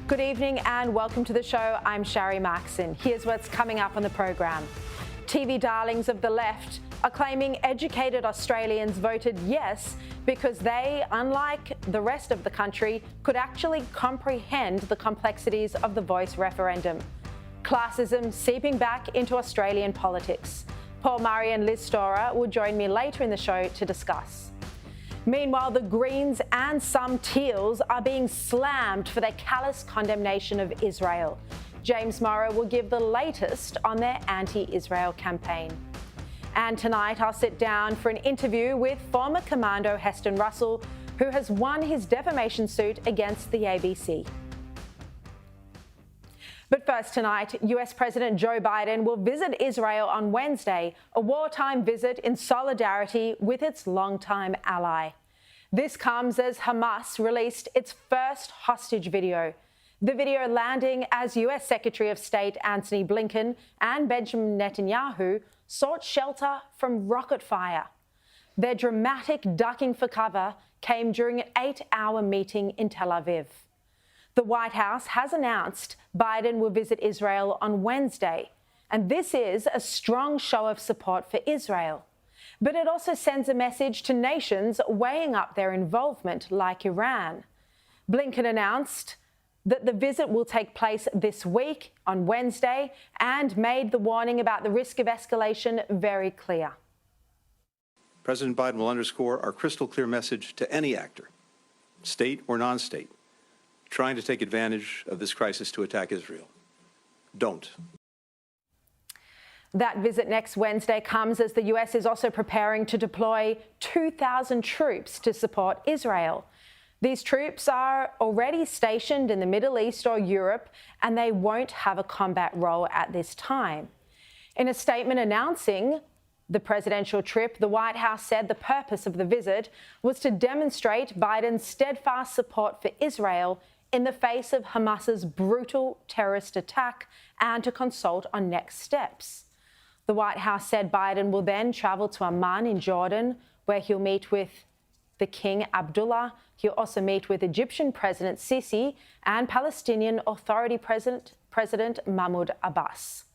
Good evening and welcome to the show. I'm Sharri Maxon. Here's what's coming up on the program. TV darlings of the left are claiming educated Australians voted yes because they, unlike the rest of the country, could actually comprehend the complexities of the Voice referendum. Classism seeping back into Australian politics. Paul Murray and Liz Storer will join me later in the show to discuss. Meanwhile, the Greens and some Teals are being slammed for their callous condemnation of Israel. James Morrow will give the latest on their anti-Israel campaign. And tonight I'll sit down for an interview with former Commando Heston Russell, who has won his defamation suit against the ABC. But first tonight, US President Joe Biden will visit Israel on Wednesday, a wartime visit in solidarity with its longtime ally. This comes as Hamas released its first hostage video. The video landing as US Secretary of State Antony Blinken and Benjamin Netanyahu sought shelter from rocket fire. Their dramatic ducking for cover came during an 8-hour meeting in Tel Aviv. The White House has announced Biden will visit Israel on Wednesday, and this is a strong show of support for Israel. But it also sends a message to nations weighing up their involvement, like Iran. Blinken announced that the visit will take place this week on Wednesday and made the warning about the risk of escalation very clear. President Biden will underscore our crystal clear message to any actor, state or non-state, trying to take advantage of this crisis to attack Israel. Don't. That visit next Wednesday comes as the US is also preparing to deploy 2,000 troops to support Israel. These troops are already stationed in the Middle East or Europe, and they won't have a combat role at this time. In a statement announcing the presidential trip, the White House said the purpose of the visit was to demonstrate Biden's steadfast support for Israel in the face of Hamas's brutal terrorist attack and to consult on next steps. The White House said Biden will then travel to Amman in Jordan, where he'll meet with the King Abdullah. He'll also meet with Egyptian President Sisi and Palestinian Authority President Mahmoud Abbas.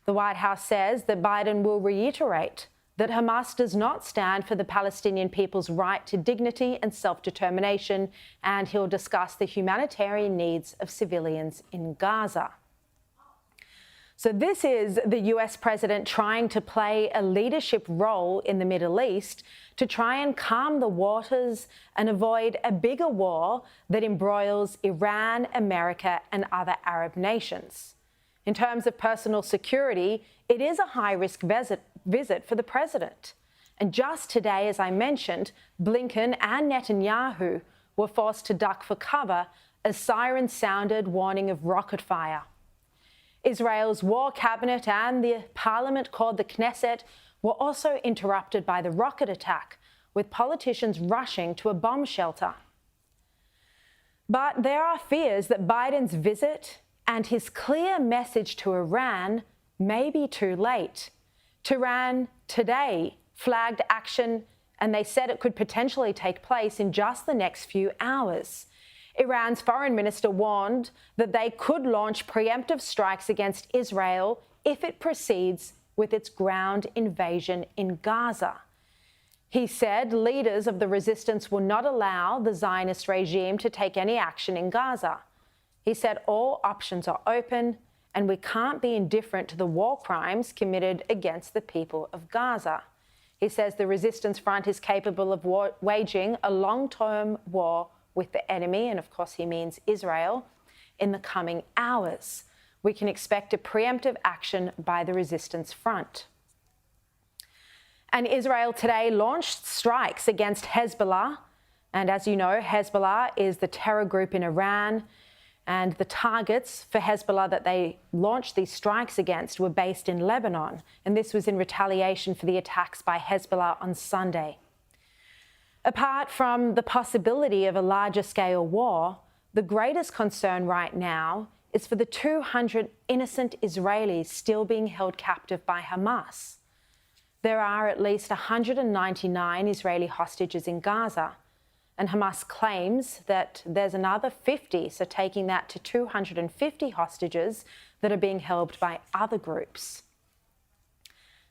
The White House says that Biden will reiterate that Hamas does not stand for the Palestinian people's right to dignity and self-determination, and he'll discuss the humanitarian needs of civilians in Gaza. So this is the US president trying to play a leadership role in the Middle East to try and calm the waters and avoid a bigger war that embroils Iran, America, and other Arab nations. In terms of personal security, it is a high-risk visit for the president. And just today, as I mentioned, Blinken and Netanyahu were forced to duck for cover as sirens sounded warning of rocket fire. Israel's war cabinet and the parliament called the Knesset were also interrupted by the rocket attack, with politicians rushing to a bomb shelter. But there are fears that Biden's visit and his clear message to Iran may be too late. Tehran today flagged action, and they said it could potentially take place in just the next few hours. Iran's foreign minister warned that they could launch preemptive strikes against Israel if it proceeds with its ground invasion in Gaza. He said leaders of the resistance will not allow the Zionist regime to take any action in Gaza. He said all options are open and we can't be indifferent to the war crimes committed against the people of Gaza. He says the resistance front is capable of waging a long-term war with the enemy, and of course he means Israel, in the coming hours. We can expect a preemptive action by the resistance front. And Israel today launched strikes against Hezbollah. And as you know, Hezbollah is the terror group in Iran. And the targets for Hezbollah that they launched these strikes against were based in Lebanon. And this was in retaliation for the attacks by Hezbollah on Sunday. Apart from the possibility of a larger scale war, the greatest concern right now is for the 200 innocent Israelis still being held captive by Hamas. There are at least 199 Israeli hostages in Gaza, And Hamas claims that there's another 50, so taking that to 250 hostages that are being held by other groups.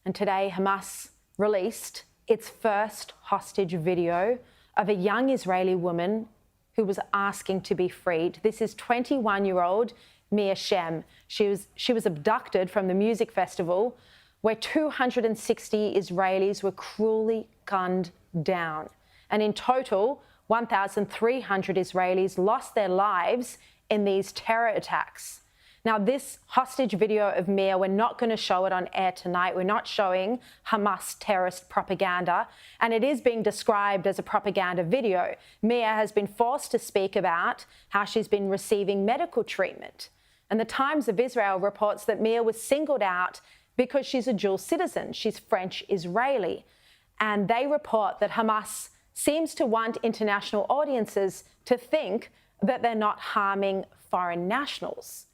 And today, Hamas released its first hostage video of a young Israeli woman who was asking to be freed. This is 21-year-old Mia Shem. She was abducted from the music festival where 260 Israelis were cruelly gunned down. And in total, 1,300 Israelis lost their lives in these terror attacks. Now, this hostage video of Mia, we're not going to show it on air tonight. We're not showing Hamas terrorist propaganda, and it is being described as a propaganda video. Mia has been forced to speak about how she's been receiving medical treatment. And the Times of Israel reports that Mia was singled out because she's a dual citizen. She's French-Israeli. And they report that Hamas seems to want international audiences to think that they're not harming foreign nationals.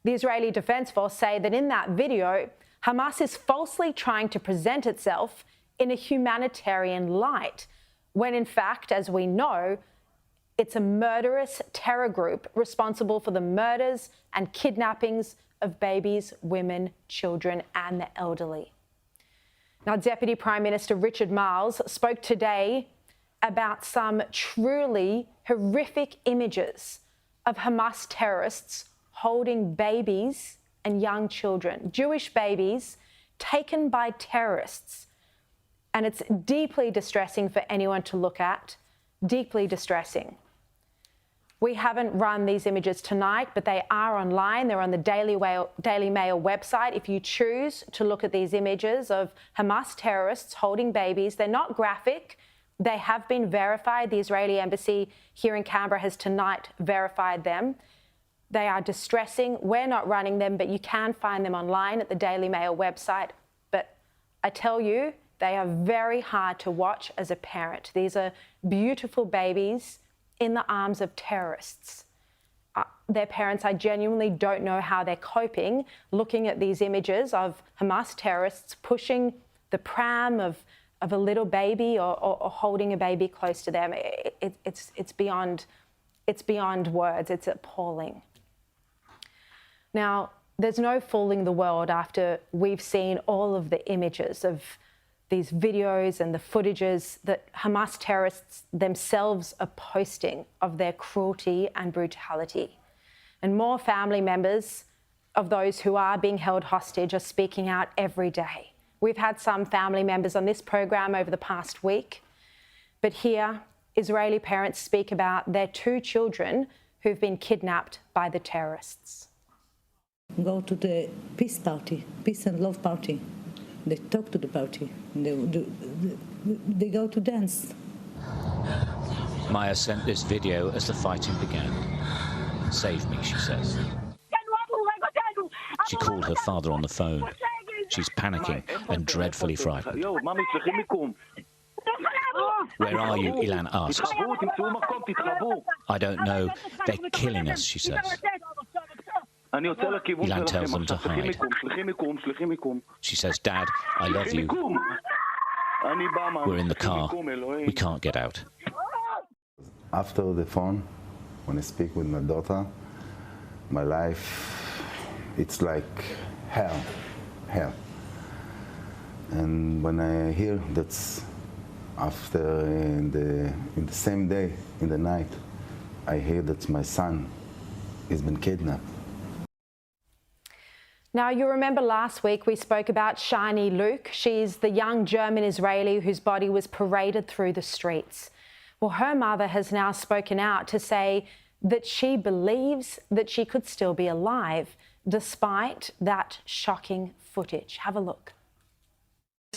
The Israeli Defense Force say that in that video, Hamas is falsely trying to present itself in a humanitarian light, when in fact, as we know, it's a murderous terror group responsible for the murders and kidnappings of babies, women, children, and the elderly. Now, Deputy Prime Minister Richard Marles spoke today about some truly horrific images of Hamas terrorists holding babies and young children, Jewish babies taken by terrorists. And it's deeply distressing for anyone to look at, deeply distressing. We haven't run these images tonight, but they are online. They're on the Daily Mail website. If you choose to look at these images of Hamas terrorists holding babies, they're not graphic. They have been verified. The Israeli embassy here in Canberra has tonight verified them. They are distressing. We're not running them, but you can find them online at the Daily Mail website. But I tell you, they are very hard to watch as a parent. These are beautiful babies in the arms of terrorists. Their parents, I genuinely don't know how they're coping looking at these images of Hamas terrorists pushing the pram of a little baby or holding a baby close to them. It's beyond words. It's appalling. Now, there's no fooling the world after we've seen all of the images of these videos and the footages that Hamas terrorists themselves are posting of their cruelty and brutality. And more family members of those who are being held hostage are speaking out every day. We've had some family members on this program over the past week, but here, Israeli parents speak about their 2 children who've been kidnapped by the terrorists. Go to the peace party, peace and love party. They talk to the party. They go to dance. Maya sent this video as the fighting began. Save me, she says. She called her father on the phone. She's panicking and dreadfully frightened. Where are you? Ilan asks. I don't know. They're killing us, she says. Ilan tells them to hide. She says, Dad, I love you. We're in the car. We can't get out. After the phone, when I speak with my daughter, my life, it's like hell. And when I hear that's after in the same day, in the night, I hear that my son has been kidnapped. Now, you remember last week we spoke about Sharri Luke. She's the young German Israeli whose body was paraded through the streets. Well, her mother has now spoken out to say that she believes that she could still be alive despite that shocking footage. Have a look.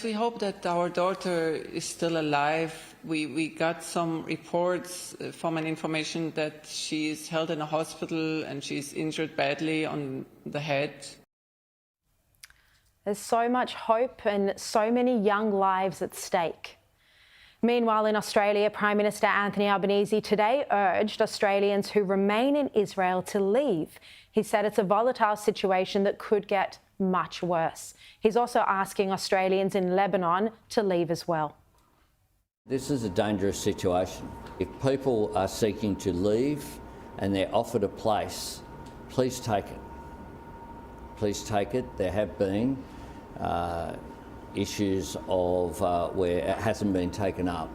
We hope that our daughter is still alive. We got some reports from an information that she is held in a hospital and she's injured badly on the head. There's so much hope and so many young lives at stake. Meanwhile, in Australia, Prime Minister Anthony Albanese today urged Australians who remain in Israel to leave. He said it's a volatile situation that could get much worse. He's also asking Australians in Lebanon to leave as well. This is a dangerous situation. If people are seeking to leave and they're offered a place, please take it. Please take it. There have been issues of where it hasn't been taken up.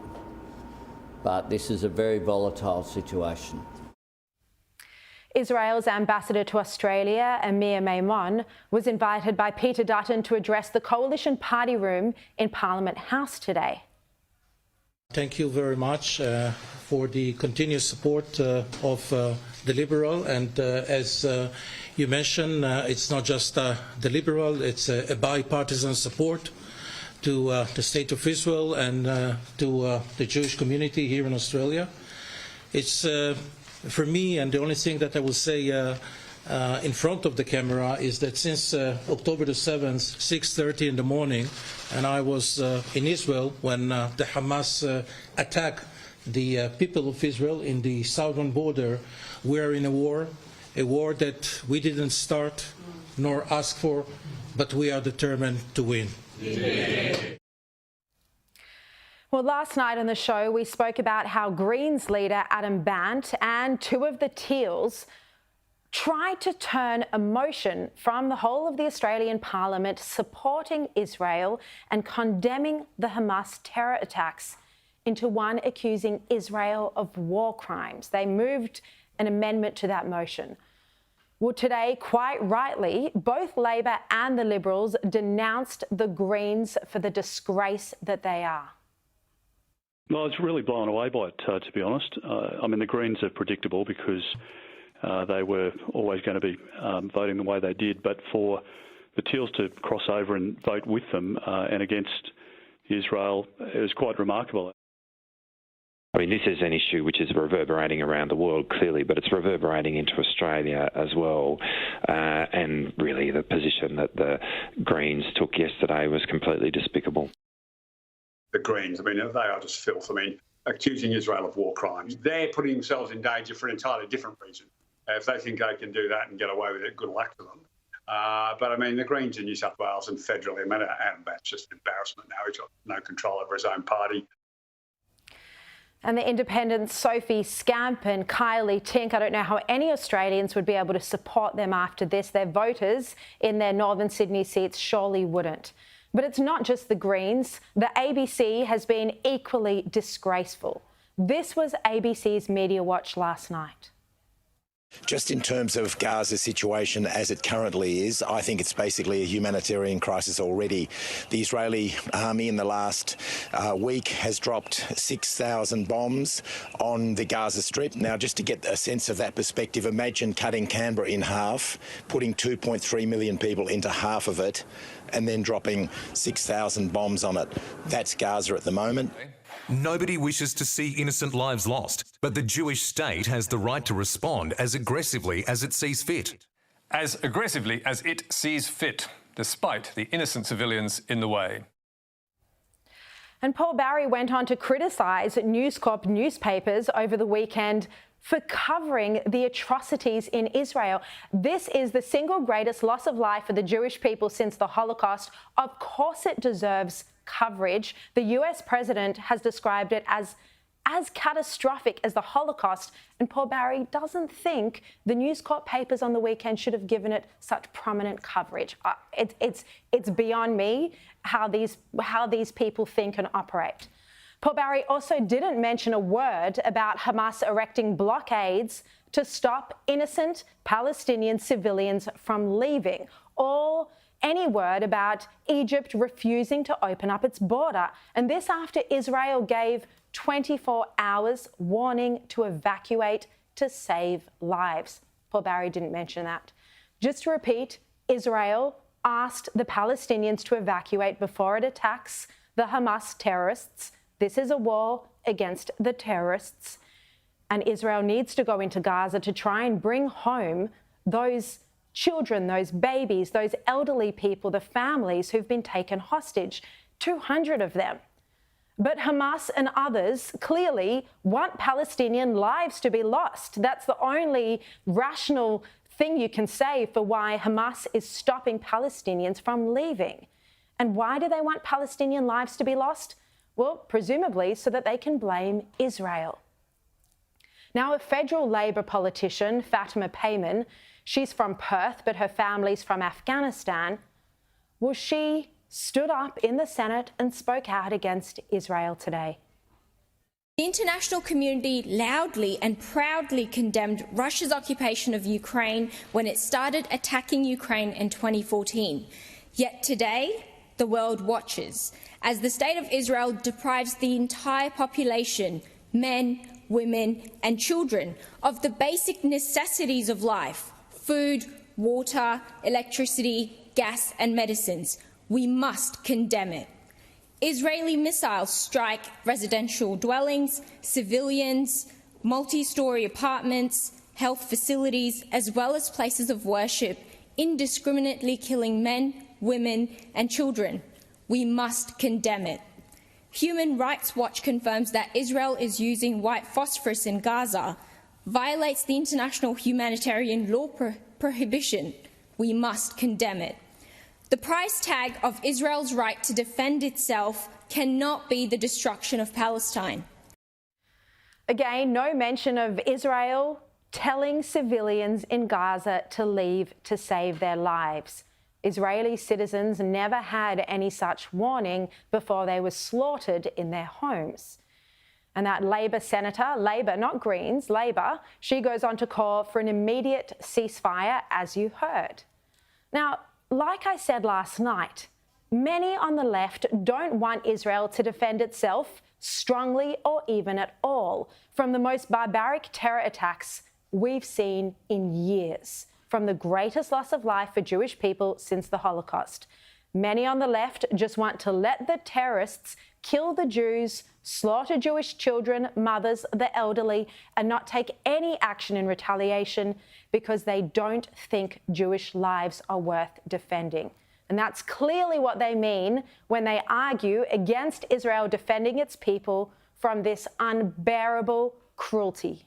But this is a very volatile situation. Israel's ambassador to Australia, Amir Maimon, was invited by Peter Dutton to address the Coalition Party Room in Parliament House today. Thank you very much for the continuous support of the Liberal, and as you mentioned, it's not just the Liberal, it's a bipartisan support to the State of Israel and to the Jewish community here in Australia. It's for me, and the only thing that I will say in front of the camera is that since October the 7th, 6:30 in the morning, and I was in Israel when the Hamas attacked the people of Israel in the southern border, we are in a war that we didn't start nor ask for, but we are determined to win. Well, last night on the show, we spoke about how Greens leader Adam Bandt and two of the Teals tried to turn a motion from the whole of the Australian Parliament supporting Israel and condemning the Hamas terror attacks into one accusing Israel of war crimes. They moved an amendment to that motion. Well, today, quite rightly, both Labor and the Liberals denounced the Greens for the disgrace that they are. No, I was really blown away by it, to be honest. I mean, the Greens are predictable because they were always going to be voting the way they did. But for the Teals to cross over and vote with them and against Israel, it was quite remarkable. I mean, this is an issue which is reverberating around the world, clearly, but it's reverberating into Australia as well. And really, the position that the Greens took yesterday was completely despicable. The Greens, I mean, they are just filth. I mean, accusing Israel of war crimes. They're putting themselves in danger for an entirely different reason. If they think they can do that and get away with it, good luck to them. But, I mean, the Greens in New South Wales and federally, I mean, Adam Bandt's just an embarrassment now. He's got no control over his own party. And the independents Sophie Scamp and Kylie Tink, I don't know how any Australians would be able to support them after this. Their voters in their Northern Sydney seats surely wouldn't. But it's not just the Greens. The ABC has been equally disgraceful. This was ABC's Media Watch last night. Just in terms of Gaza's situation as it currently is, I think it's basically a humanitarian crisis already. The Israeli army in the last week has dropped 6,000 bombs on the Gaza Strip. Now, just to get a sense of that perspective, imagine cutting Canberra in half, putting 2.3 million people into half of it, and then dropping 6,000 bombs on it. That's Gaza at the moment. Nobody wishes to see innocent lives lost, but the Jewish state has the right to respond as aggressively as it sees fit. As aggressively as it sees fit, despite the innocent civilians in the way. And Paul Barry went on to criticise News Corp newspapers over the weekend for covering the atrocities in Israel. This is the single greatest loss of life for the Jewish people since the Holocaust. Of course it deserves coverage. The US president has described it as catastrophic as the Holocaust, and Paul Barry doesn't think the News Corp papers on the weekend should have given it such prominent coverage. It's beyond me how these people think and operate. Paul Barry also didn't mention a word about Hamas erecting blockades to stop innocent Palestinian civilians from leaving, or any word about Egypt refusing to open up its border. And this after Israel gave 24 hours warning to evacuate to save lives. Paul Barry didn't mention that. Just to repeat, Israel asked the Palestinians to evacuate before it attacks the Hamas terrorists. This is a war against the terrorists, and Israel needs to go into Gaza to try and bring home those children, those babies, those elderly people, the families who've been taken hostage, 200 of them. But Hamas and others clearly want Palestinian lives to be lost. That's the only rational thing you can say for why Hamas is stopping Palestinians from leaving. And why do they want Palestinian lives to be lost? Well, presumably so that they can blame Israel. Now, a federal Labor politician, Fatima Payman, she's from Perth, but her family's from Afghanistan, well, she stood up in the Senate and spoke out against Israel today. The international community loudly and proudly condemned Russia's occupation of Ukraine when it started attacking Ukraine in 2014. Yet today, the world watches as the State of Israel deprives the entire population, men, women and children, of the basic necessities of life: food, water, electricity, gas and medicines. We must condemn it. Israeli missiles strike residential dwellings, civilians, multi-storey apartments, health facilities, as well as places of worship, indiscriminately killing men, women and children. We must condemn it. Human Rights Watch confirms that Israel is using white phosphorus in Gaza, violates the international humanitarian law prohibition. We must condemn it. The price tag of Israel's right to defend itself cannot be the destruction of Palestine. Again, no mention of Israel telling civilians in Gaza to leave to save their lives. Israeli citizens never had any such warning before they were slaughtered in their homes. And that Labor senator, Labor, not Greens, Labor, she goes on to call for an immediate ceasefire, as you heard. Now, like I said last night, many on the left don't want Israel to defend itself strongly or even at all from the most barbaric terror attacks we've seen in years, from the greatest loss of life for Jewish people since the Holocaust. Many on the left just want to let the terrorists kill the Jews, slaughter Jewish children, mothers, the elderly, and not take any action in retaliation because they don't think Jewish lives are worth defending. And that's clearly what they mean when they argue against Israel defending its people from this unbearable cruelty.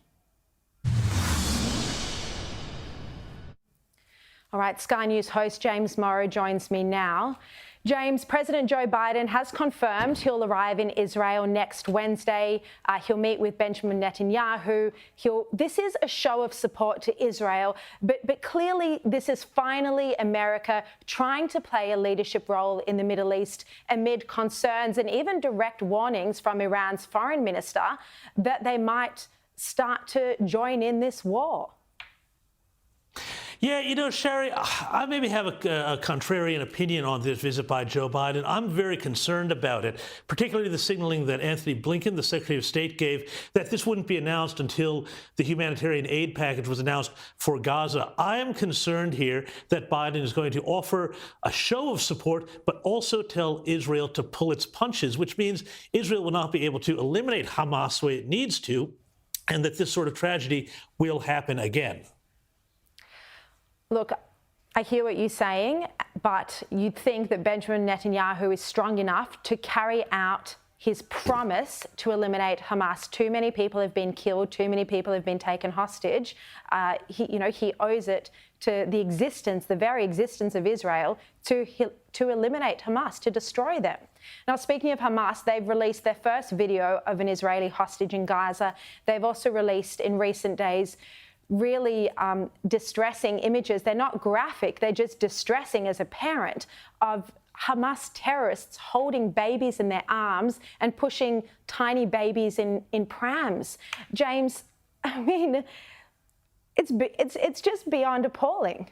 All right, Sky News host James Morrow joins me now. James, President Joe Biden has confirmed he'll arrive in Israel next Wednesday. He'll meet with Benjamin Netanyahu. This is a show of support to Israel, but clearly this is finally America trying to play a leadership role in the Middle East amid concerns and even direct warnings from Iran's foreign minister that they might start to join in this war. Yeah, you know, Sharri, I maybe have a contrarian opinion on this visit by Joe Biden. I'm very concerned about it, particularly the signaling that Anthony Blinken, the Secretary of State, gave that this wouldn't be announced until the humanitarian aid package was announced for Gaza. I am concerned here that Biden is going to offer a show of support, but also tell Israel to pull its punches, which means Israel will not be able to eliminate Hamas the way it needs to, and that this sort of tragedy will happen again. Look, I hear what you're saying, but you'd think that Benjamin Netanyahu is strong enough to carry out his promise to eliminate Hamas. Too many people have been killed. Too many people have been taken hostage. He owes it to the very existence of Israel to eliminate Hamas, to destroy them. Now, speaking of Hamas, they've released their first video of an Israeli hostage in Gaza. They've also released in recent days really distressing images. They're not graphic, they're just distressing as a parent, of Hamas terrorists holding babies in their arms and pushing tiny babies in prams. James, I mean, it's just beyond appalling.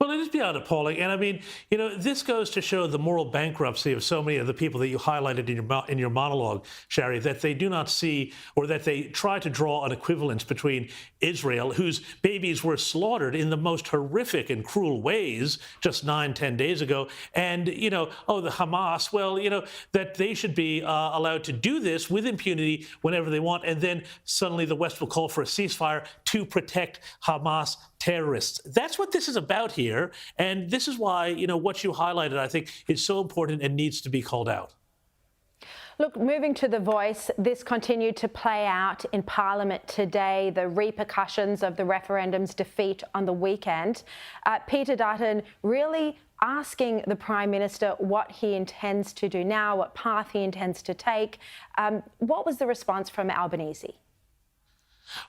Well, it is beyond appalling. And I mean, you know, this goes to show the moral bankruptcy of so many of the people that you highlighted in your monologue, Sharri, that they do not see, or that they try to draw an equivalence between Israel, whose babies were slaughtered in the most horrific and cruel ways just 9-10 days ago, and, you know, the Hamas, well, you know, that they should be allowed to do this with impunity whenever they want. And then suddenly the West will call for a ceasefire to protect Hamas terrorists. That's what this is about here. And this is why, you know, what you highlighted, I think, is so important and needs to be called out. Look, moving to The Voice, this continued to play out in Parliament today, the repercussions of the referendum's defeat on the weekend. Peter Dutton really asking the Prime Minister what he intends to do now, what path he intends to take. What was the response from Albanese?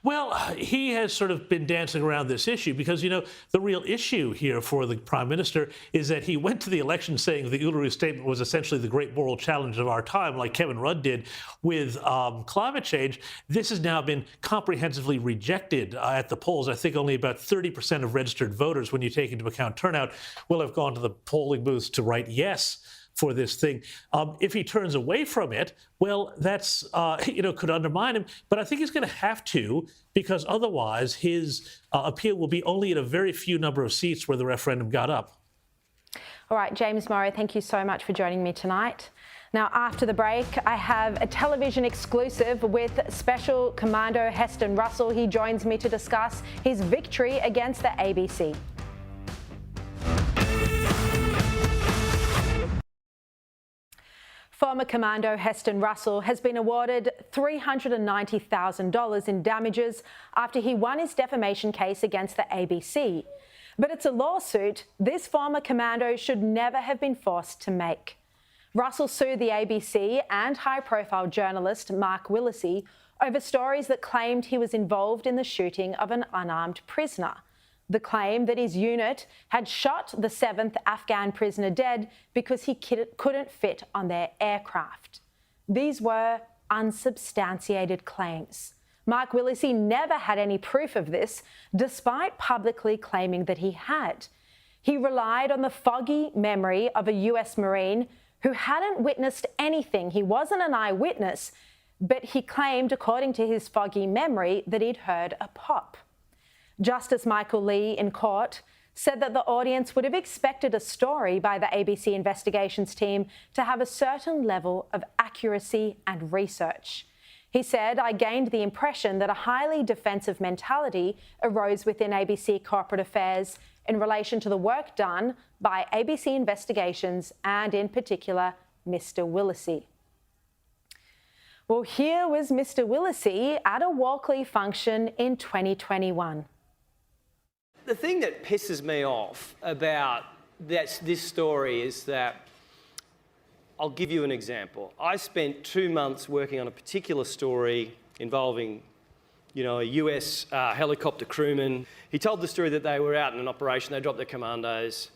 Well, he has sort of been dancing around this issue because, you know, the real issue here for the Prime Minister is that he went to the election saying the Uluru Statement was essentially the great moral challenge of our time, like Kevin Rudd did with climate change. This has now been comprehensively rejected at the polls. I think only about 30% of registered voters, when you take into account turnout, will have gone to the polling booths to write yes for this thing. If he turns away from it, well, that's, could undermine him. But I think he's going to have to, because otherwise his appeal will be only at a very few number of seats where the referendum got up. All right, James Morrow, thank you so much for joining me tonight. Now, after the break, I have a television exclusive with Special Commando Heston Russell. He joins me to discuss his victory against the ABC. Former Commando Heston Russell has been awarded $390,000 in damages after he won his defamation case against the ABC. But it's a lawsuit this former commando should never have been forced to make. Russell sued the ABC and high-profile journalist Mark Willesee over stories that claimed he was involved in the shooting of an unarmed prisoner. The claim that his unit had shot the 7th Afghan prisoner dead because he couldn't fit on their aircraft. These were unsubstantiated claims. Mark Willesee never had any proof of this, despite publicly claiming that he had. He relied on the foggy memory of a US Marine who hadn't witnessed anything. He wasn't an eyewitness, but he claimed, according to his foggy memory, that he'd heard a pop. Justice Michael Lee in court said that the audience would have expected a story by the ABC investigations team to have a certain level of accuracy and research. He said, "I gained the impression that a highly defensive mentality arose within ABC corporate affairs in relation to the work done by ABC investigations and, in particular, Mr. Willesee." Well, here was Mr. Willesee at a Walkley function in 2021. The thing that pisses me off about this story is that, I'll give you an example. I spent 2 months working on a particular story involving, a US helicopter crewman. He told the story that they were out in an operation, they dropped their commandos.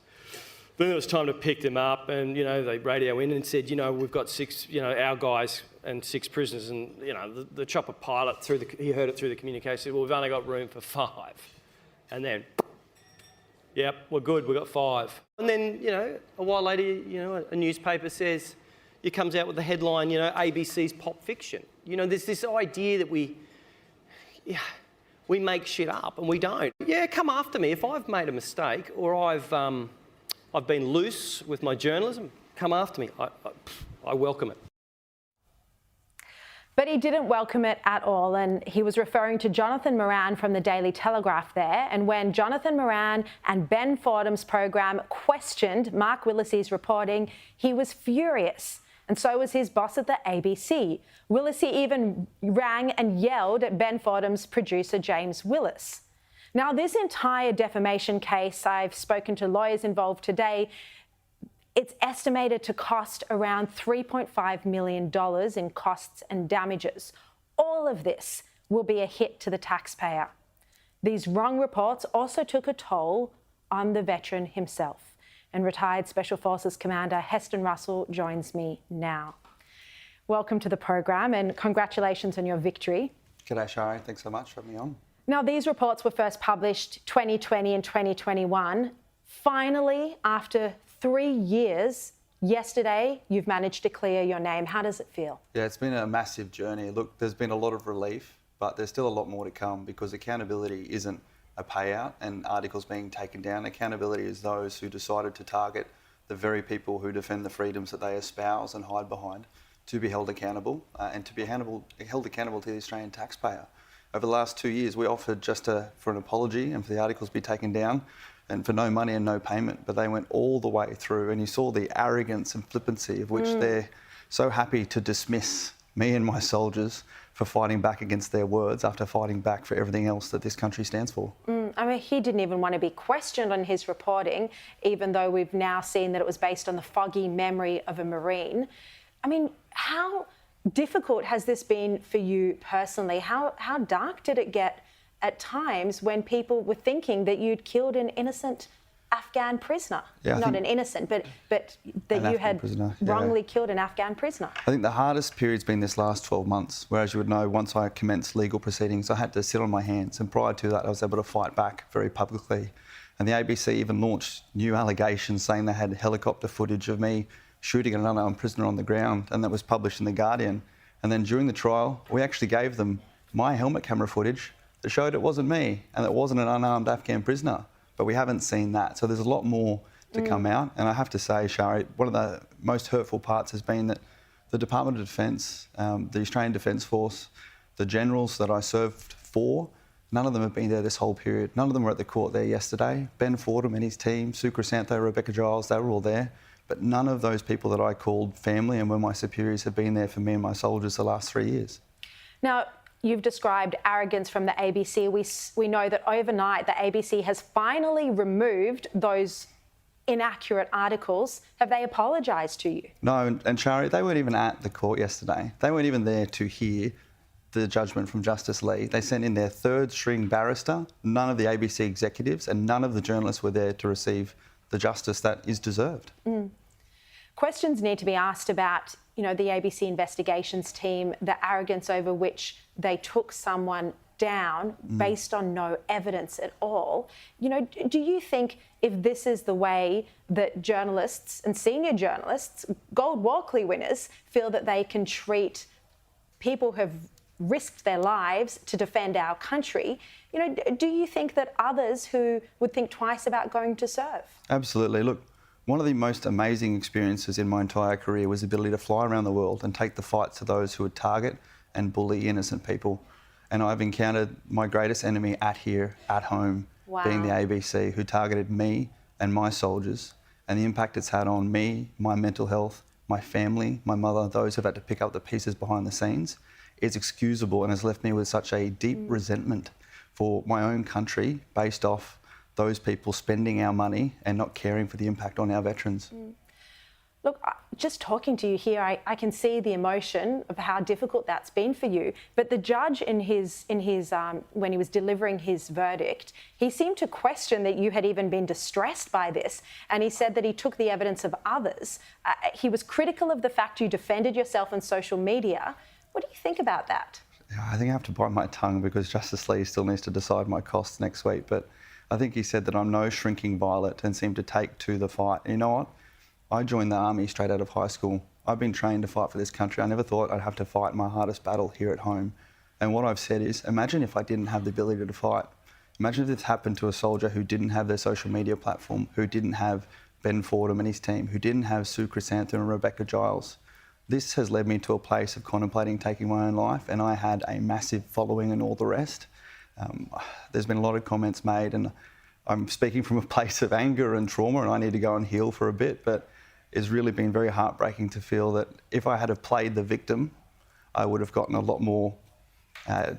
Then it was time to pick them up and, they radio in and said, we've got 6, our guys and 6 prisoners. And, the chopper pilot, he heard it through the communication, said, well, we've only got room for 5. And then, yep, we're good, we've got 5. And then, a while later, a newspaper says, it comes out with the headline, ABC's pop fiction. There's this idea that we make shit up and we don't. Yeah, come after me. If I've made a mistake or I've been loose with my journalism, come after me. I welcome it. But he didn't welcome it at all, and he was referring to Jonathan Moran from the Daily Telegraph there. And when Jonathan Moran and Ben Fordham's program questioned Mark Willesee's reporting, he was furious, and so was his boss at the ABC. Willesee even rang and yelled at Ben Fordham's producer, James Willis. Now, this entire defamation case, I've spoken to lawyers involved today, it's estimated to cost around $3.5 million in costs and damages. All of this will be a hit to the taxpayer. These wrong reports also took a toll on the veteran himself. And retired Special Forces Commander Heston Russell joins me now. Welcome to the program and congratulations on your victory. G'day, Sharri. Thanks so much for having me on. Now, these reports were first published 2020 and 2021. Finally, after 3 years, yesterday, you've managed to clear your name. How does it feel? Yeah, it's been a massive journey. Look, there's been a lot of relief, but there's still a lot more to come because accountability isn't a payout and articles being taken down. Accountability is those who decided to target the very people who defend the freedoms that they espouse and hide behind to be held accountable and to be held accountable to the Australian taxpayer. Over the last 2 years, we offered just for an apology and for the articles to be taken down and for no money and no payment, but they went all the way through, and you saw the arrogance and flippancy of which so happy to dismiss me and my soldiers for fighting back against their words after fighting back for everything else that this country stands for. I mean, he didn't even want to be questioned on his reporting, even though we've now seen that it was based on the foggy memory of a Marine. I mean, how difficult has this been for you personally? How dark did it get at times when people were thinking that you'd killed an innocent Afghan prisoner? Not an innocent, but that you had wrongly killed an Afghan prisoner. I think the hardest period's been this last 12 months, where, as you would know, once I commenced legal proceedings, I had to sit on my hands, and prior to that I was able to fight back very publicly. And the ABC even launched new allegations saying they had helicopter footage of me shooting an unarmed prisoner on the ground, and that was published in The Guardian. And then during the trial, we actually gave them my helmet camera footage that showed it wasn't me and it wasn't an unarmed Afghan prisoner. But we haven't seen that. So there's a lot more to come out. And I have to say, Sharri, one of the most hurtful parts has been that the Department of Defence, the Australian Defence Force, the generals that I served for, none of them have been there this whole period. None of them were at the court there yesterday. Ben Fordham and his team, Sue Crescento, Rebecca Giles, they were all there. But none of those people that I called family and were my superiors have been there for me and my soldiers the last 3 years. Now, you've described arrogance from the ABC. We know that overnight the ABC has finally removed those inaccurate articles. Have they apologised to you? No, and Sharri, they weren't even at the court yesterday. They weren't even there to hear the judgment from Justice Lee. They sent in their third string barrister. None of the ABC executives and none of the journalists were there to receive the justice that is deserved. Questions need to be asked about, the ABC investigations team, the arrogance over which they took someone down based on no evidence at all. Do you think if this is the way that journalists and senior journalists, Gold Walkley winners, feel that they can treat people who have risked their lives to defend our country, do you think that others who would think twice about going to serve? Absolutely. Look, one of the most amazing experiences in my entire career was the ability to fly around the world and take the fight to those who would target and bully innocent people. And I've encountered my greatest enemy at home, being the ABC, who targeted me and my soldiers, and the impact it's had on me, my mental health, my family, my mother, those who've had to pick up the pieces behind the scenes, is excusable and has left me with such a deep resentment for my own country based off those people spending our money and not caring for the impact on our veterans. Look, just talking to you here, I can see the emotion of how difficult that's been for you. But the judge, in his when he was delivering his verdict, he seemed to question that you had even been distressed by this, and he said that he took the evidence of others. He was critical of the fact you defended yourself on social media. What do you think about that? I think I have to bite my tongue because Justice Lee still needs to decide my costs next week. But I think he said that I'm no shrinking violet and seemed to take to the fight. You know what? I joined the army straight out of high school. I've been trained to fight for this country. I never thought I'd have to fight my hardest battle here at home. And what I've said is, imagine if I didn't have the ability to fight. Imagine if this happened to a soldier who didn't have their social media platform, who didn't have Ben Fordham and his team, who didn't have Sue Crescento and Rebecca Giles. This has led me to a place of contemplating taking my own life, and I had a massive following and all the rest. There's been a lot of comments made, and I'm speaking from a place of anger and trauma, and I need to go and heal for a bit, but it's really been very heartbreaking to feel that if I had have played the victim, I would have gotten a lot more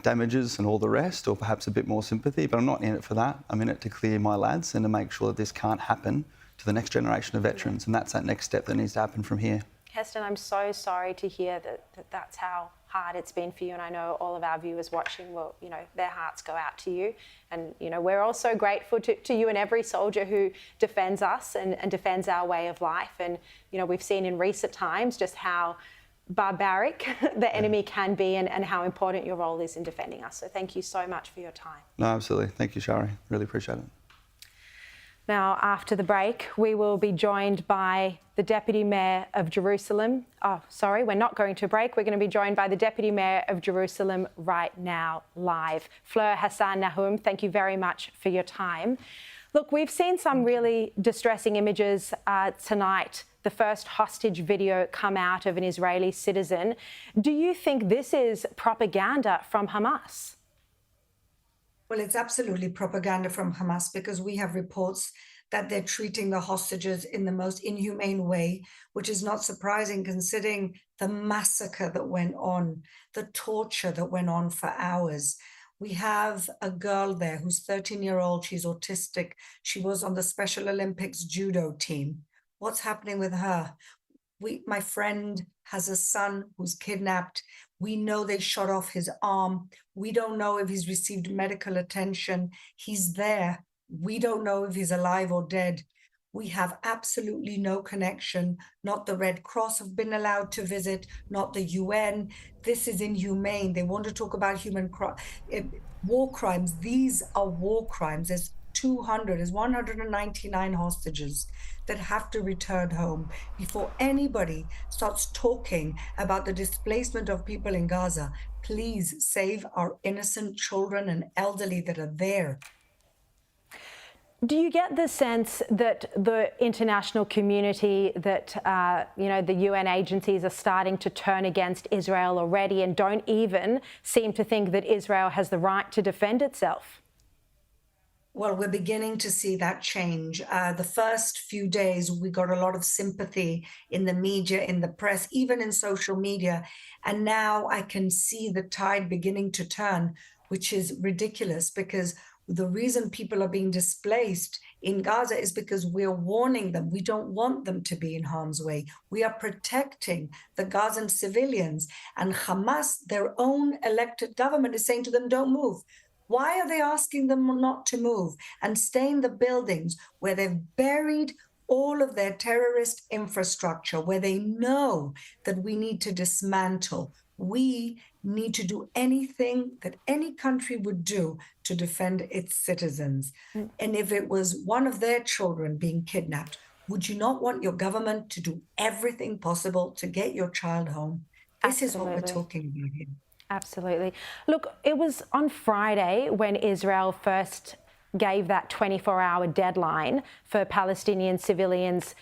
damages and all the rest, or perhaps a bit more sympathy, but I'm not in it for that. I'm in it to clear my lads and to make sure that this can't happen to the next generation of veterans, and that's that next step that needs to happen from here. Heston, I'm so sorry to hear that that's how hard it's been for you, and I know all of our viewers watching will, their hearts go out to you. And, we're also grateful to you and every soldier who defends us and defends our way of life. And, we've seen in recent times just how barbaric the enemy can be and how important your role is in defending us. So thank you so much for your time. No, absolutely. Thank you, Sharri. Really appreciate it. Now, after the break, we will be joined by the Deputy Mayor of Jerusalem. Oh, sorry, we're not going to break. We're going to be joined by the Deputy Mayor of Jerusalem right now, live. Fleur Hassan Nahum, thank you very much for your time. Look, we've seen some really distressing images tonight. The first hostage video come out of an Israeli citizen. Do you think this is propaganda from Hamas? Well, it's absolutely propaganda from Hamas because we have reports that they're treating the hostages in the most inhumane way, which is not surprising considering the massacre that went on, the torture that went on for hours. We have a girl there who's 13-year-old. She's autistic. She was on the Special Olympics judo team. What's happening with her? My friend has a son who's kidnapped. We know they shot off his arm. We don't know if he's received medical attention. He's there. We don't know if he's alive or dead. We have absolutely no connection. Not the Red Cross have been allowed to visit, not the UN. This is inhumane. They want to talk about war crimes. These are war crimes. There's 199 hostages that have to return home before anybody starts talking about the displacement of people in Gaza. Please save our innocent children and elderly that are there. Do you get the sense that the international community, that the UN agencies are starting to turn against Israel already and don't even seem to think that Israel has the right to defend itself? Well, we're beginning to see that change. The first few days, we got a lot of sympathy in the media, in the press, even in social media. And now I can see the tide beginning to turn, which is ridiculous, because the reason people are being displaced in Gaza is because we're warning them. We don't want them to be in harm's way. We are protecting the Gazan civilians. And Hamas, their own elected government, is saying to them, don't move. Why are they asking them not to move and stay in the buildings where they've buried all of their terrorist infrastructure, where they know that we need to dismantle? We need to do anything that any country would do to defend its citizens. And if it was one of their children being kidnapped, would you not want your government to do everything possible to get your child home? This is what we're talking about here. Absolutely. Look, it was on Friday when Israel first gave that 24-hour deadline for Palestinian civilians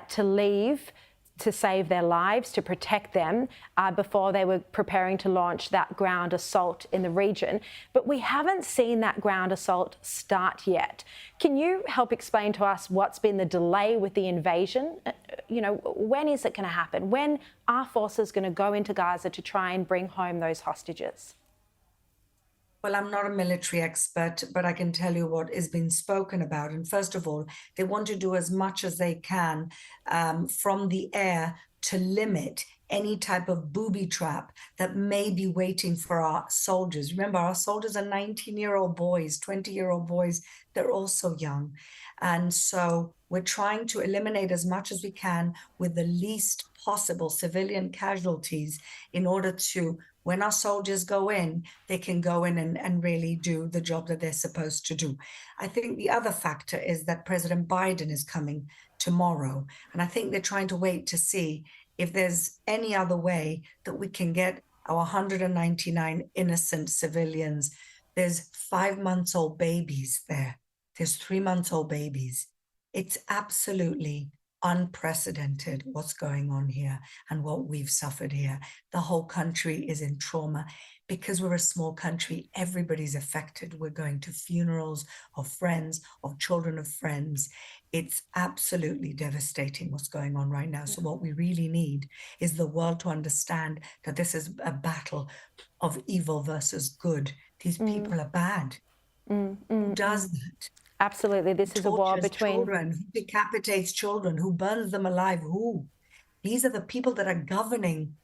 to leave, to save their lives, to protect them, before they were preparing to launch that ground assault in the region. But we haven't seen that ground assault start yet. Can you help explain to us what's been the delay with the invasion? When is it going to happen? When are forces going to go into Gaza to try and bring home those hostages? Well, I'm not a military expert, but I can tell you what is being spoken about. And first of all, they want to do as much as they can from the air to limit any type of booby trap that may be waiting for our soldiers. Remember, our soldiers are 19-year-old boys, 20-year-old boys. They're also young. And so we're trying to eliminate as much as we can with the least possible civilian casualties in order to, when our soldiers go in, they can go in and really do the job that they're supposed to do. I think the other factor is that President Biden is coming tomorrow. And I think they're trying to wait to see if there's any other way that we can get our 199 innocent civilians. There's 5-month-old babies there. There's 3-month-old babies. It's absolutely unprecedented what's going on here and what we've suffered here. The whole country is in trauma. Because we're a small country, everybody's affected. We're going to funerals of friends, of children of friends. It's absolutely devastating what's going on right now. So what we really need is the world to understand that this is a battle of evil versus good. These people are bad. Who does that? Absolutely. This is a war between children, who decapitates children, who burns them alive. Who? These are the people that are governing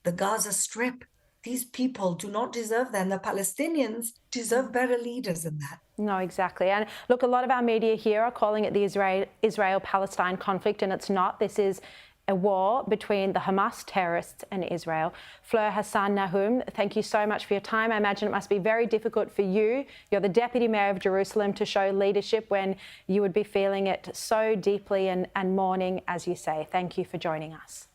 the Gaza Strip. These people do not deserve that. And the Palestinians deserve better leaders than that. No, exactly. And look, a lot of our media here are calling it the Israel-Palestine conflict, and it's not. This is a war between the Hamas terrorists and Israel. Fleur Hassan Nahum, thank you so much for your time. I imagine it must be very difficult for you. You're the Deputy Mayor of Jerusalem, to show leadership when you would be feeling it so deeply and mourning, as you say. Thank you for joining us.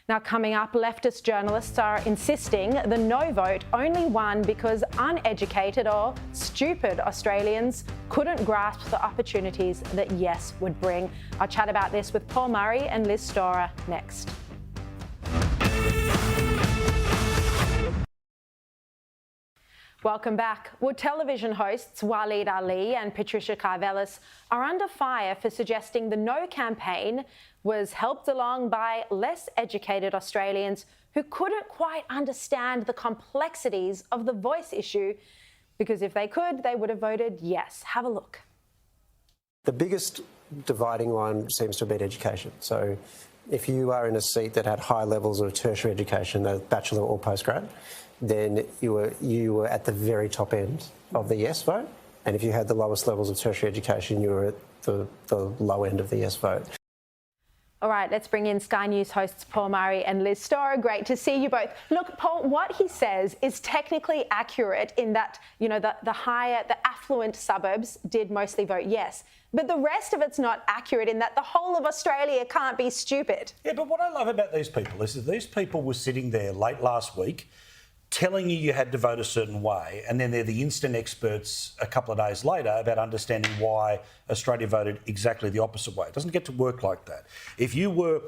Now, coming up, leftist journalists are insisting the no vote only won because uneducated or stupid Australians couldn't grasp the opportunities that yes would bring. I'll chat about this with Paul Murray and Liz Storer next. Welcome back. Well, television hosts Waleed Ali and Patricia Karvelis are under fire for suggesting the No campaign was helped along by less educated Australians who couldn't quite understand the complexities of the voice issue, because if they could, they would have voted yes. Have a look. The biggest dividing line seems to have been education. So if you are in a seat that had high levels of tertiary education, a bachelor or postgrad, then you were at the very top end of the yes vote. And if you had the lowest levels of tertiary education, you were at the low end of the yes vote. All right, let's bring in Sky News hosts Paul Murray and Liz Storer. Great to see you both. Look, Paul, what he says is technically accurate in that, you know, the affluent suburbs did mostly vote yes. But the rest of it's not accurate in that the whole of Australia can't be stupid. Yeah, but what I love about these people is that these people were sitting there late last week telling you had to vote a certain way, and then they're the instant experts a couple of days later about understanding why Australia voted exactly the opposite way. It doesn't get to work like that. If you were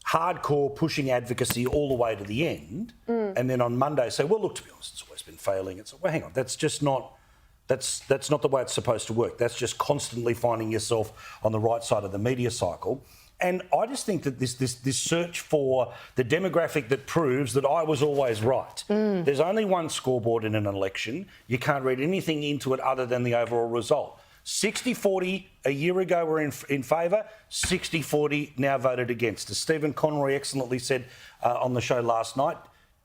hardcore pushing advocacy all the way to the end, and then on Monday say, well, look, to be honest, it's always been failing. It's, well, hang on, that's just not... That's not the way it's supposed to work. That's just constantly finding yourself on the right side of the media cycle. And I just think that this search for the demographic that proves that I was always right. There's only one scoreboard in an election. You can't read anything into it other than the overall result. 60-40 a year ago were in favour, 60-40 now voted against. As Stephen Conroy excellently said on the show last night,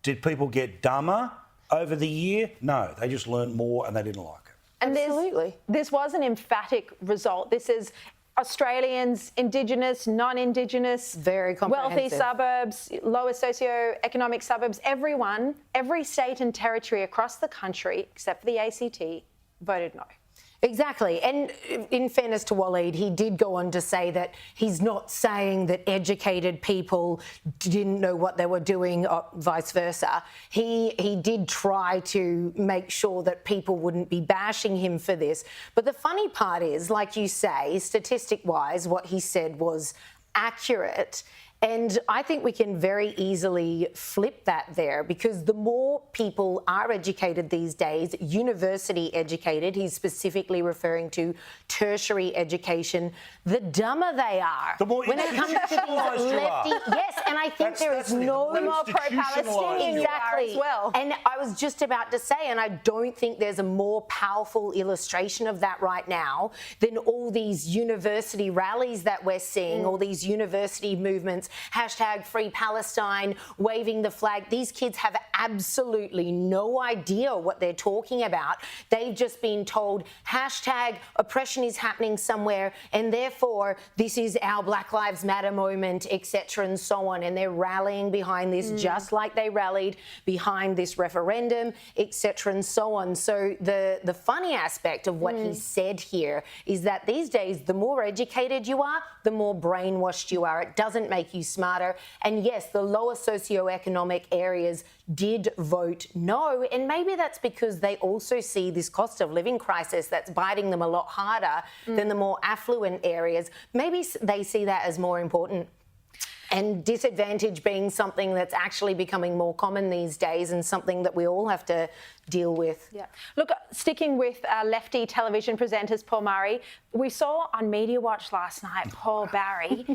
did people get dumber over the year? No, they just learnt more and they didn't like it. And this was an emphatic result. This is Australians, Indigenous, non-Indigenous, very comprehensive, wealthy suburbs, lower socio-economic suburbs, everyone, every state and territory across the country, except for the ACT, voted no. Exactly. And in fairness to Waleed, he did go on to say that he's not saying that educated people didn't know what they were doing or vice versa. He did try to make sure that people wouldn't be bashing him for this. But the funny part is, like you say, statistic-wise, what he said was accurate. And I think we can very easily flip that there, because the more people are educated these days, university educated, he's specifically referring to tertiary education, the dumber they are. The more when it comes to these lefty, yes, and I think there is no more pro-Palestinian exactly as well. And I was just about to say, and I don't think there's a more powerful illustration of that right now than all these university rallies that we're seeing, all these university movements. Hashtag Free Palestine, waving the flag. These kids have absolutely no idea what they're talking about. They've just been told hashtag oppression is happening somewhere and therefore this is our Black Lives Matter moment, etc. and so on. And they're rallying behind this just like they rallied behind this referendum, etc. and so on. So the funny aspect of what he said here is that these days, the more educated you are, the more brainwashed you are. It doesn't make you smarter. And yes, the lower socioeconomic areas did vote no. And maybe that's because they also see this cost of living crisis that's biting them a lot harder than the more affluent areas. Maybe they see that as more important. And disadvantage being something that's actually becoming more common these days and something that we all have to deal with. Yeah. Look, sticking with lefty television presenters, Paul Murray, we saw on Media Watch last night, Paul Barry,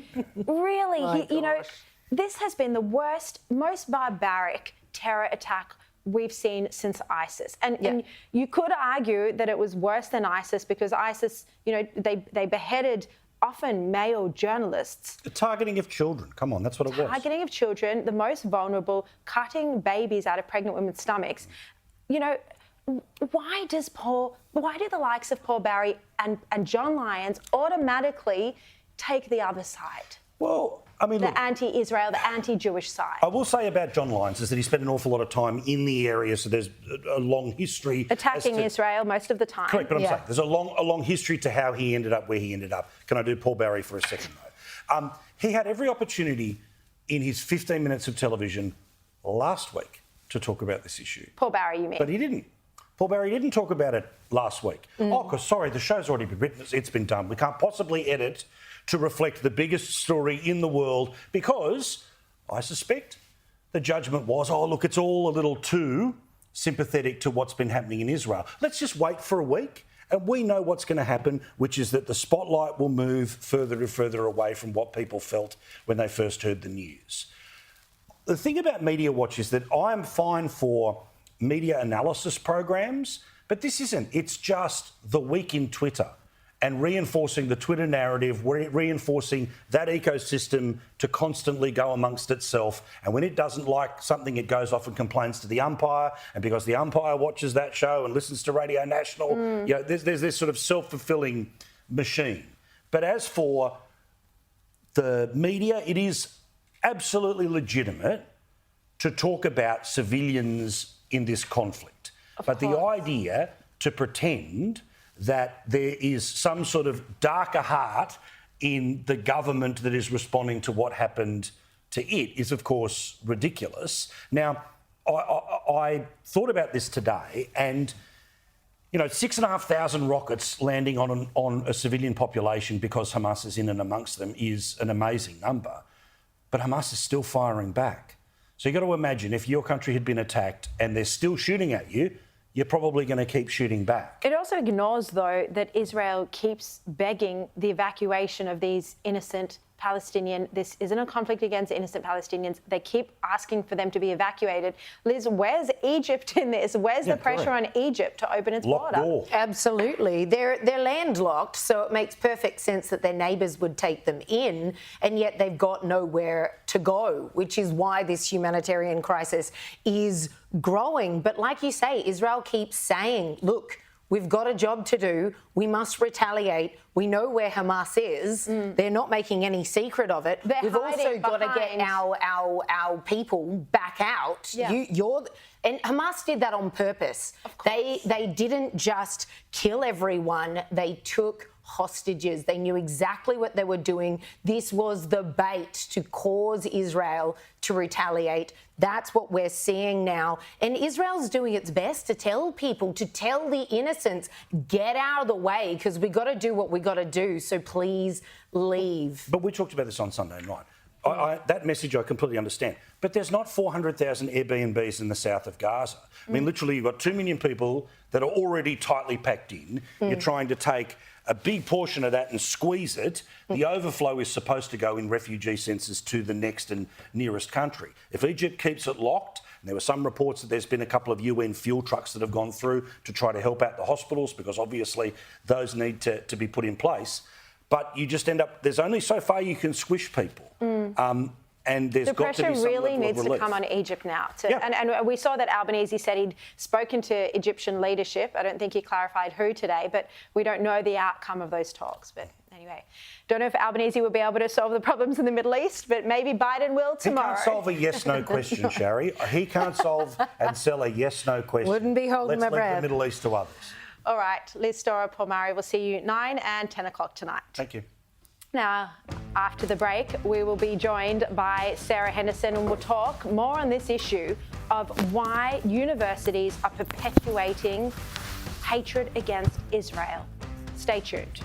really, you know, this has been the worst, most barbaric terror attack we've seen since ISIS. And you could argue that it was worse than ISIS because ISIS, you know, they beheaded often male journalists. The targeting of children. Come on, that's what it was. Targeting of children, the most vulnerable, cutting babies out of pregnant women's stomachs. You know, why do the likes of Paul Barry and John Lyons automatically take the other side? Well, I mean, the anti-Israel, the anti-Jewish side. I will say about John Lyons is that he spent an awful lot of time in the area, so there's a long history. Attacking Israel most of the time. Correct, but I'm saying there's a long history to how he ended up where he ended up. Can I do Paul Barry for a second, though? He had every opportunity in his 15 minutes of television last week to talk about this issue. Paul Barry, you mean? But he didn't. Paul Barry didn't talk about it last week. Oh, because, sorry, the show's already been written. It's been done. We can't possibly edit to reflect the biggest story in the world because I suspect the judgment was, oh, look, it's all a little too sympathetic to what's been happening in Israel. Let's just wait for a week and we know what's going to happen, which is that the spotlight will move further and further away from what people felt when they first heard the news. The thing about Media Watch is that I'm fine for media analysis programs, but this isn't. It's just the week in Twitter and reinforcing the Twitter narrative, reinforcing that ecosystem to constantly go amongst itself. And when it doesn't like something, it goes off and complains to the umpire. And because the umpire watches that show and listens to Radio National, you know, there's this sort of self-fulfilling machine. But as for the media, it is absolutely legitimate to talk about civilians in this conflict. But the idea to pretend that there is some sort of darker heart in the government that is responding to what happened to it is, of course, ridiculous. Now, I thought about this today and, you know, 6,500 rockets landing on a civilian population because Hamas is in and amongst them is an amazing number. But Hamas is still firing back. So you've got to imagine if your country had been attacked and they're still shooting at you, you're probably going to keep shooting back. It also ignores, though, that Israel keeps begging the evacuation of these innocent Palestinian. This isn't a conflict against innocent Palestinians. They keep asking for them to be evacuated. Liz, where's Egypt in this? Where's the pressure on Egypt to open its border? Absolutely. They're landlocked, so it makes perfect sense that their neighbours would take them in, and yet they've got nowhere to go, which is why this humanitarian crisis is growing. But like you say, Israel keeps saying, look, we've got a job to do. We must retaliate. We know where Hamas is. They're not making any secret of it. We've also got to get our people back out. Yeah. And Hamas did that on purpose. They didn't just kill everyone. They took hostages. They knew exactly what they were doing. This was the bait to cause Israel to retaliate. That's what we're seeing now. And Israel's doing its best to tell people, to tell the innocents, get out of the way because we got to do what we got to do. So please leave. But we talked about this on Sunday night. That message I completely understand. But there's not 400,000 Airbnbs in the south of Gaza. I mean, literally, you've got 2 million people that are already tightly packed in. You're trying to take a big portion of that and squeeze it. The overflow is supposed to go in refugee census to the next and nearest country. If Egypt keeps it locked, and there were some reports that there's been a couple of UN fuel trucks that have gone through to try to help out the hospitals because obviously those need to be put in place. But you just end up, there's only so far you can squish people. And there's got to be some level of relief. The pressure really needs to come on Egypt now. And we saw that Albanese said he'd spoken to Egyptian leadership. I don't think he clarified who today, but we don't know the outcome of those talks. But anyway, don't know if Albanese will be able to solve the problems in the Middle East, but maybe Biden will tomorrow. He can't solve a yes-no question, Sharri. He can't solve and sell a yes-no question. Wouldn't be holding my breath. Let's leave the Middle East to others. All right, Liz Storer, Paul Murray, we'll see you 9 and 10 o'clock tonight. Thank you. Now, after the break, we will be joined by Sarah Henderson and we'll talk more on this issue of why universities are perpetuating hatred against Israel. Stay tuned.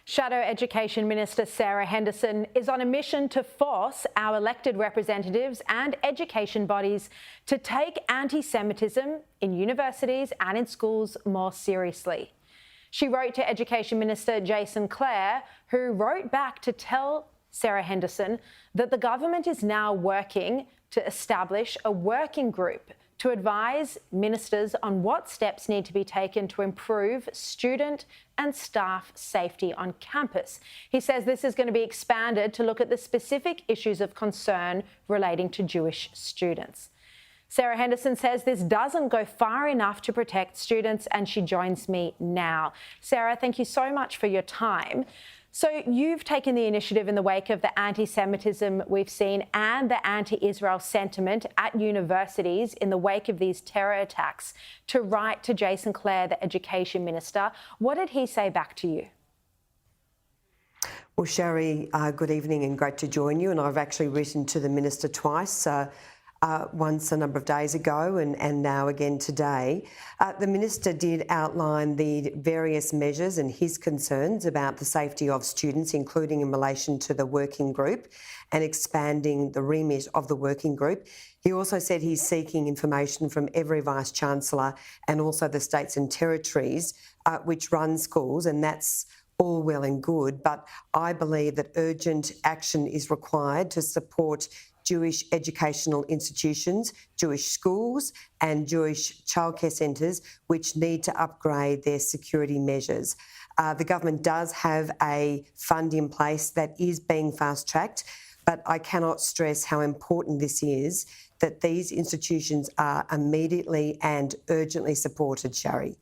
Shadow Education Minister Sarah Henderson is on a mission to force our elected representatives and education bodies to take anti-Semitism in universities and in schools more seriously. She wrote to Education Minister Jason Clare, who wrote back to tell Sarah Henderson that the government is now working to establish a working group to advise ministers on what steps need to be taken to improve student and staff safety on campus. He says this is going to be expanded to look at the specific issues of concern relating to Jewish students. Sarah Henderson says this doesn't go far enough to protect students, and she joins me now. Sarah, thank you so much for your time. So you've taken the initiative in the wake of the anti-Semitism we've seen and the anti-Israel sentiment at universities in the wake of these terror attacks to write to Jason Clare, the Education Minister. What did he say back to you? Well, Sharri, good evening and great to join you. And I've actually written to the Minister twice. once a number of days ago and now again today. The Minister did outline the various measures and his concerns about the safety of students, including in relation to the working group and expanding the remit of the working group. He also said he's seeking information from every Vice-Chancellor and also the states and territories which run schools, and that's all well and good, but I believe that urgent action is required to support Jewish educational institutions, Jewish schools and Jewish childcare centres which need to upgrade their security measures. The government does have a fund in place that is being fast-tracked, but I cannot stress how important this is, that these institutions are immediately and urgently supported, Sharri.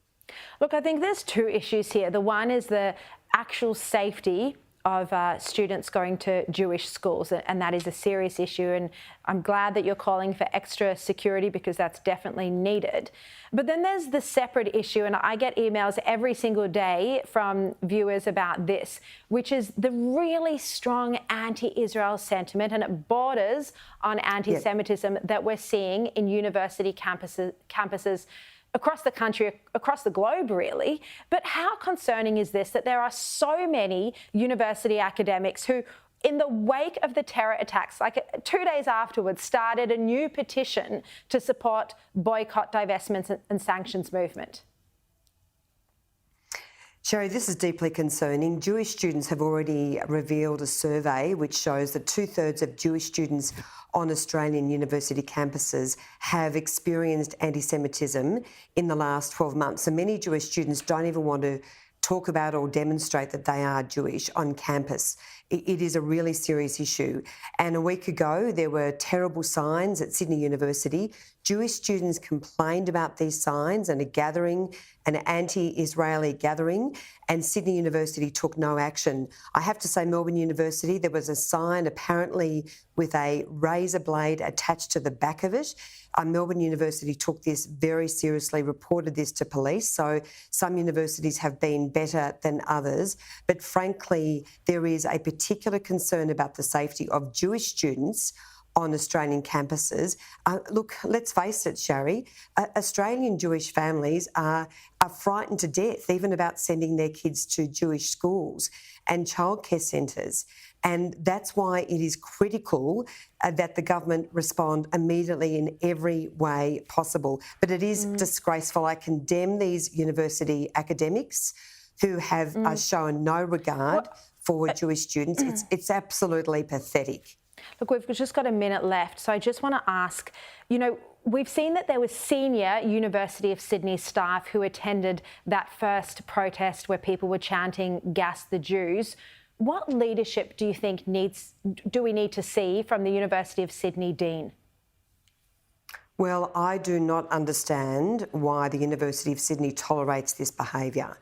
Look, I think there's two issues here. The one is the actual safety of students going to Jewish schools, and that is a serious issue, and I'm glad that you're calling for extra security because that's definitely needed. But then there's the separate issue, and I get emails every single day from viewers about this, which is the really strong anti-Israel sentiment, and it borders on anti-Semitism that we're seeing in university campuses across the country, across the globe, really. But how concerning is this, that there are so many university academics who, in the wake of the terror attacks, like 2 days afterwards, started a new petition to support boycott, divestments and sanctions movement? Sharri, this is deeply concerning. Jewish students have already revealed a survey which shows that 2/3 of Jewish students on Australian university campuses have experienced anti-Semitism in the last 12 months. So many Jewish students don't even want to talk about or demonstrate that they are Jewish on campus. It is a really serious issue. And a week ago, there were terrible signs at Sydney University. Jewish students complained about these signs and a gathering, an anti-Israeli gathering, and Sydney University took no action. I have to say, Melbourne University, there was a sign apparently with a razor blade attached to the back of it. Melbourne University took this very seriously, reported this to police. So some universities have been better than others. But frankly, there is a particular concern about the safety of Jewish students on Australian campuses. Look, let's face it, Sharri, Australian Jewish families are frightened to death even about sending their kids to Jewish schools and childcare centres. And that's why it is critical that the government respond immediately in every way possible. But it is disgraceful. I condemn these university academics who have shown no regard for Jewish students. It's absolutely pathetic. Look, we've just got a minute left, so I just want to ask, you know, we've seen that there was senior University of Sydney staff who attended that first protest where people were chanting "Gas the Jews." What leadership do you think do we need to see from the University of Sydney Dean? Well, I do not understand why the University of Sydney tolerates this behaviour.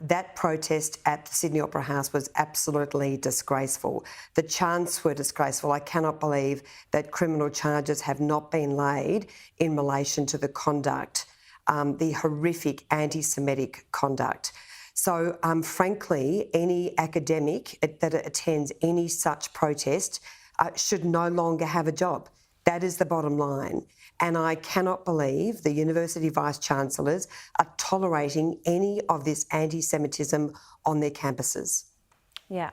That protest at the Sydney Opera House was absolutely disgraceful. The chants were disgraceful. I cannot believe that criminal charges have not been laid in relation to the conduct, the horrific anti-Semitic conduct. So, frankly, any academic that attends any such protest should no longer have a job. That is the bottom line. And I cannot believe the university vice-chancellors are tolerating any of this anti-Semitism on their campuses. Yeah,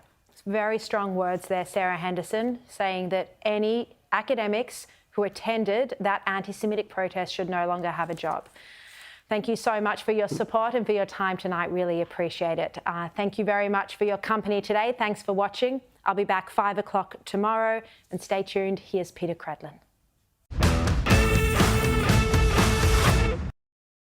very strong words there, Sarah Henderson, saying that any academics who attended that anti-Semitic protest should no longer have a job. Thank you so much for your support and for your time tonight. Really appreciate it. Thank you very much for your company today. Thanks for watching. I'll be back 5 o'clock tomorrow, and stay tuned. Here's Peter Credlin.